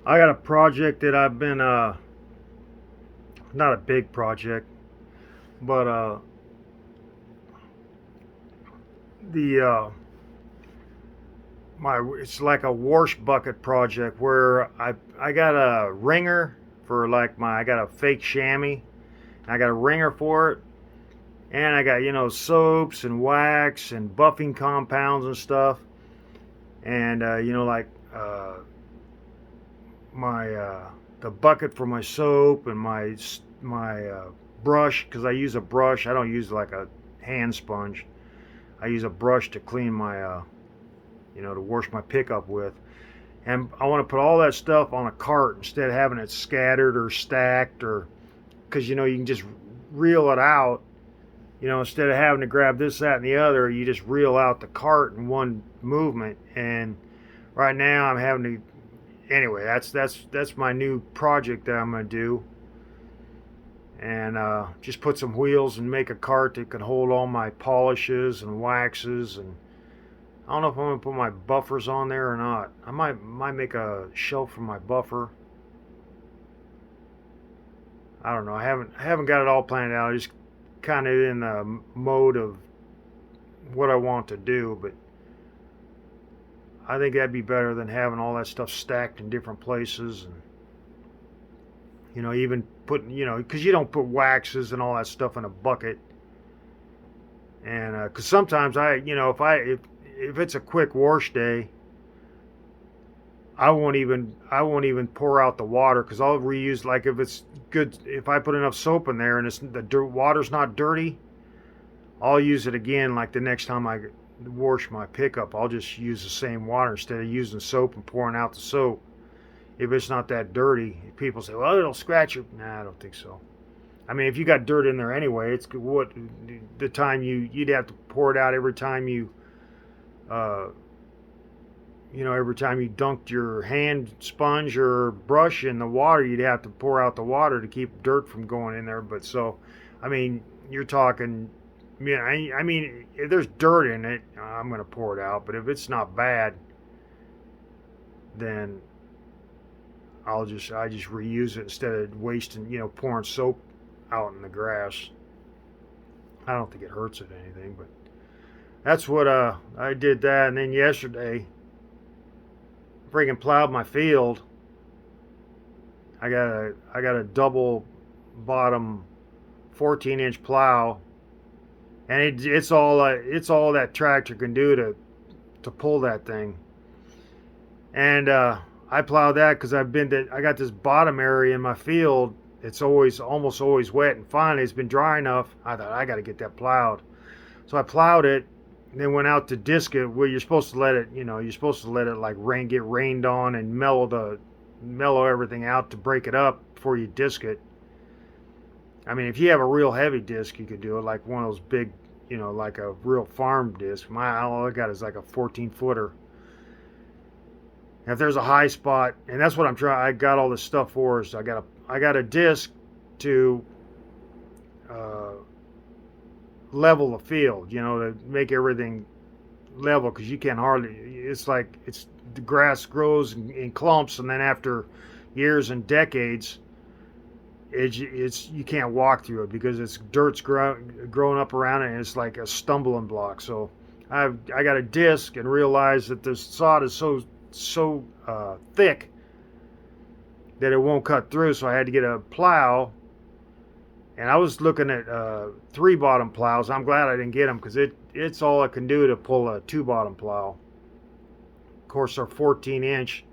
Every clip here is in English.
I got a project that I've been not a big project, but the my it's like a wash bucket project where I got a ringer for like my I got a fake chamois. I got a ringer for it, and I got soaps and wax and buffing compounds and stuff, and like my the bucket for my soap and my brush, because I use a brush. I don't use like a hand sponge. I use a brush to clean my to wash my pickup with. And I want to put all that stuff on a cart instead of having it scattered or stacked, or because you can just reel it out. Instead of having to grab this, that, and the other, you just reel out the cart in one movement. And right now I'm having to. Anyway, that's my new project that I'm gonna do, and just put some wheels and make a cart that can hold all my polishes and waxes. And I don't know if I'm gonna put my buffers on there or not. I might make a shelf for my buffer. I don't know. I haven't got it all planned out. I just kind of in the mode of what I want to do, but I think that'd be better than having all that stuff stacked in different places. And even putting because you don't put waxes and all that stuff in a bucket. And because sometimes if it's a quick wash day, I won't even pour out the water, because I'll reuse, like, if it's good, if I put enough soap in there and the water's not dirty, I'll use it again. Like the next time I wash my pickup, I'll just use the same water instead of using soap and pouring out the soap. If it's not that dirty, people say, well, it'll scratch your. Nah, I don't think so. I mean, if you got dirt in there anyway, it's what the time you'd have to pour it out every time uh, every time you dunked your hand sponge or brush in the water, you'd have to pour out the water to keep dirt from going in there. But so, I mean, you're talking. I mean, if there's dirt in it, I'm gonna pour it out. But if it's not bad, then I just reuse it instead of wasting, pouring soap out in the grass. I don't think it hurts it anything, but that's what I did that. And then yesterday, freaking plowed my field. I got a double bottom 14-inch plow, and it's all that tractor can do to pull that thing. And I plow that because I got this bottom area in my field. It's almost always wet, and finally it's been dry enough. I thought I got to get that plowed, so I plowed it, and then went out to disc it. Where you're supposed to let it, like get rained on and mellow everything out to break it up before you disc it. I mean, if you have a real heavy disc, you could do it like one of those big, like a real farm disc. All I got is like a 14-footer. If there's a high spot, and that's what I'm trying. I got all this stuff for. Is I got a disc to level the field. To make everything level, because you can't hardly. It's like the grass grows in clumps, and then after years and decades, it's you can't walk through it because dirt's growing up around it, and it's like a stumbling block. So I got a disc and realized that the sod is so thick that it won't cut through, so I had to get a plow. And I was looking at 3 bottom plows. I'm glad I didn't get them, because it's all I can do to pull a 2 bottom plow. Of course, they're 14-inch,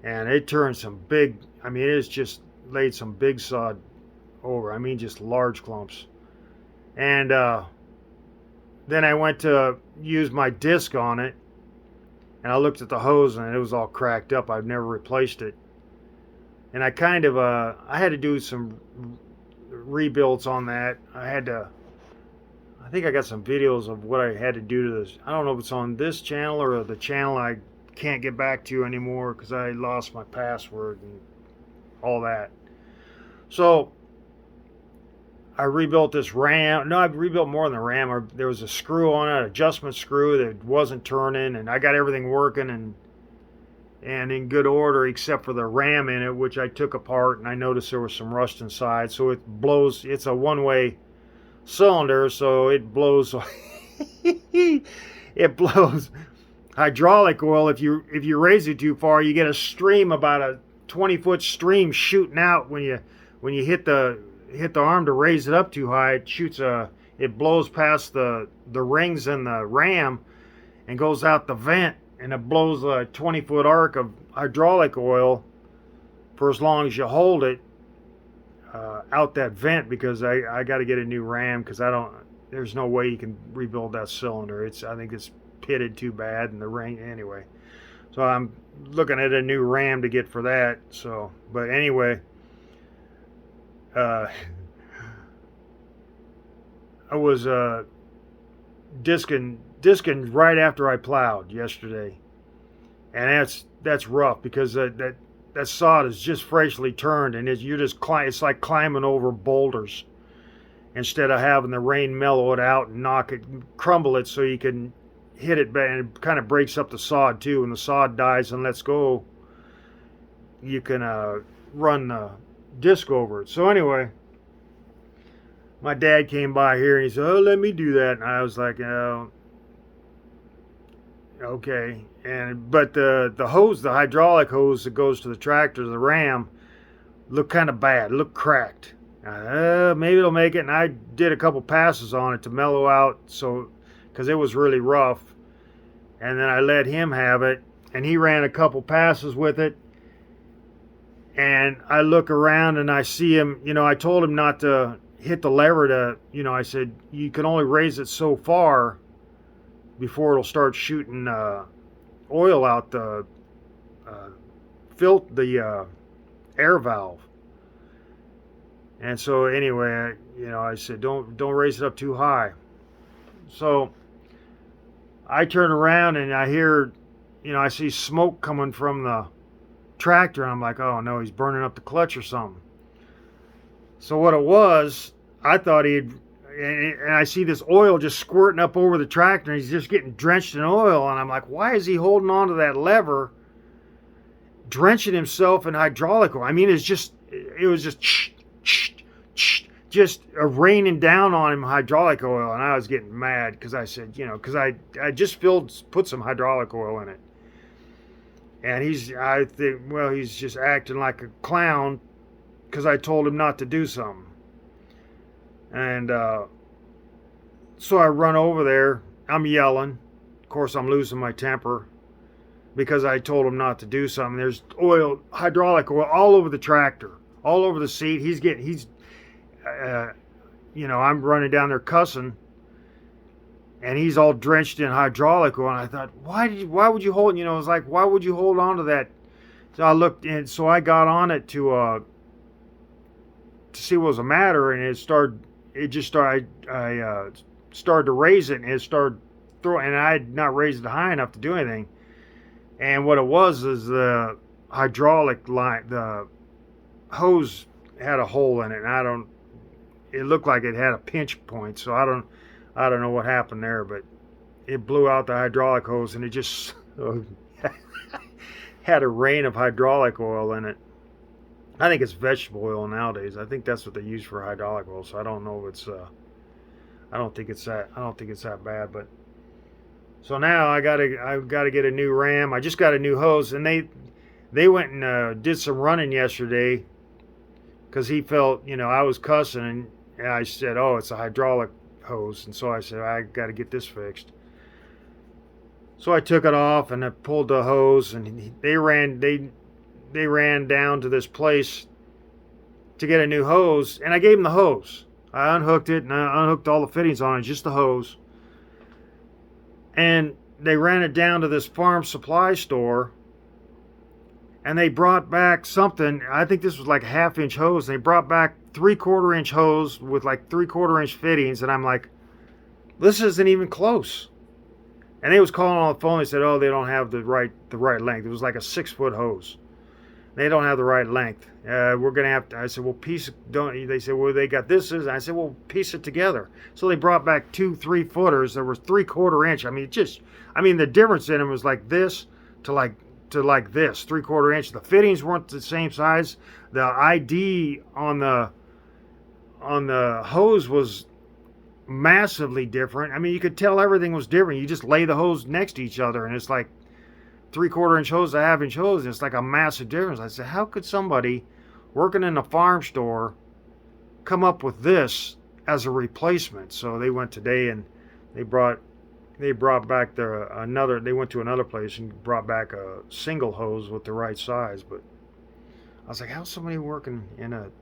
and it turned some big. I mean, it has just laid some big sod over. I mean, just large clumps. And then I went to use my disc on it, and I looked at the hose, and it was all cracked up. I've never replaced it. And I kind of, I had to do some rebuilds on that. I think I got some videos of what I had to do to this. I don't know if it's on this channel or the channel I can't get back to anymore because I lost my password and all that. So I rebuilt this ram. No, I rebuilt more than the ram. There was a screw on it, an adjustment screw that wasn't turning, and I got everything working. And and in good order, except for the ram in it, which I took apart, and I noticed there was some rust inside. So it blows. It's a one-way cylinder, so it blows. It blows hydraulic oil. If you raise it too far, you get a stream, about a 20-foot stream shooting out when you hit the arm to raise it up too high. It blows past the rings in the ram and goes out the vent, and it blows a 20-foot arc of hydraulic oil for as long as you hold it out that vent, because I got to get a new ram, because there's no way you can rebuild that cylinder. I think it's pitted too bad, and the ring anyway. So I'm looking at a new ram to get for that. So, but anyway, I was discing right after I plowed yesterday, and that's rough, because that sod is just freshly turned, and it's like climbing over boulders instead of having the rain mellow it out and crumble it so you can hit it back, and it kind of breaks up the sod too. When the sod dies and lets go, you can run the disc over it. So anyway, my dad came by here and he said, "Oh, let me do that." And I was like, "Oh, okay." But the hose, the hydraulic hose that goes to the tractor, the ram, looked kind of bad. It looked cracked. Maybe it'll make it. And I did a couple passes on it to mellow out, because it was really rough. And then I let him have it, and he ran a couple passes with it. And I look around and I see him. I told him not to hit the lever I said, you can only raise it so far before it'll start shooting oil out the air valve. And so anyway, I said, don't raise it up too high. So I turn around and I hear, I see smoke coming from the tractor, and I'm like, oh no, he's burning up the clutch or something. So what it was, I thought and I see this oil just squirting up over the tractor, and he's just getting drenched in oil, and I'm like, why is he holding on to that lever, drenching himself in hydraulic oil? I mean, it was just raining down on him hydraulic oil, and I was getting mad, because I said, because I just put some hydraulic oil in it, and he's just acting like a clown because I told him not to do something. And so I run over there. I'm yelling. Of course, I'm losing my temper because I told him not to do something. There's hydraulic oil all over the tractor, all over the seat. I'm running down there cussing, and he's all drenched in hydraulic oil. And I thought, why would you hold? It was like, why would you hold on to that? So I looked, and so I got on it to see what was the matter, and I started to raise it, and it started throwing, and I had not raised it high enough to do anything. And what it was is the hydraulic line, the hose had a hole in it, and it looked like it had a pinch point, so I don't know what happened there, but it blew out the hydraulic hose, and it just had a rain of hydraulic oil in it. I think it's vegetable oil nowadays. I think that's what they use for hydraulic oil. So I don't know if it's. I don't think it's that bad. But so now I gotta get a new ram. I just got a new hose, and they went and did some running yesterday, because he felt I was cussing, and I said, oh, it's a hydraulic hose, and so I said, I got to get this fixed. So I took it off and I pulled the hose, and they ran down to this place to get a new hose, and I gave them the hose. I unhooked it, and I unhooked all the fittings on it, just the hose. And they ran it down to this farm supply store, and they brought back something. I think this was like a 1/2-inch hose. They brought back 3/4-inch hose with like 3/4-inch fittings, and I'm like, this isn't even close. And they was calling on the phone. They said, oh, they don't have the right length. It was like a 6-foot hose. They don't have the right length. We're gonna have to. I said, well, piece it. Don't. They said, well, they got this. And I said, well, piece it together. So they brought back 2 3-footers. There was 3/4 inch. I mean, the difference in them was like this to like to like this 3/4 inch. The fittings weren't the same size. The ID on the hose was massively different. I mean, you could tell everything was different. You just lay the hose next to each other, and it's like 3/4 inch hose to 1/2 inch hose. And it's like a massive difference. I said, how could somebody working in a farm store come up with this as a replacement? So they went today and they brought back they went to another place and brought back a single hose with the right size. But I was like, how's somebody working in a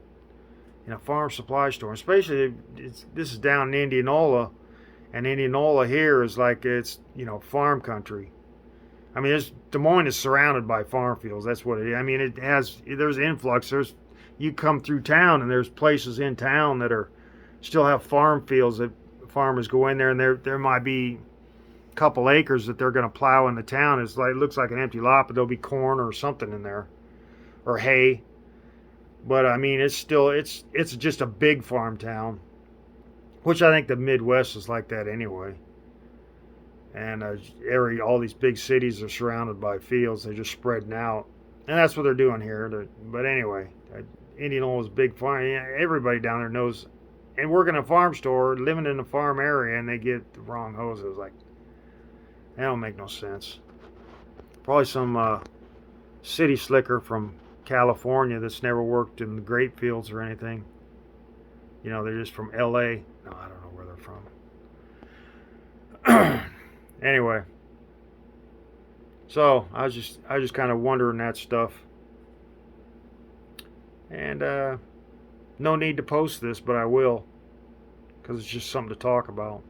farm supply store, especially this is down in Indianola, and Indianola here is like, it's, farm country. I mean, Des Moines is surrounded by farm fields. That's what it is. I mean, there's influx. You come through town and there's places in town that still have farm fields that farmers go in there, and there might be a couple acres that they're going to plow in the town. It looks like an empty lot, but there'll be corn or something in there, or hay. But I mean, it's just a big farm town, which I think the Midwest is like that anyway. And all these big cities are surrounded by fields. They're just spreading out, and that's what they're doing here. But anyway, Indiana's big farm. Everybody down there knows. And working in a farm store, living in a farm area, and they get the wrong hoses. Like, that don't make no sense. Probably some city slicker from California that's never worked in the grape fields or anything. They're just from LA. No, I don't know where they're from. Anyway, so I was just kind of wondering that stuff. And no need to post this, but I will, because it's just something to talk about.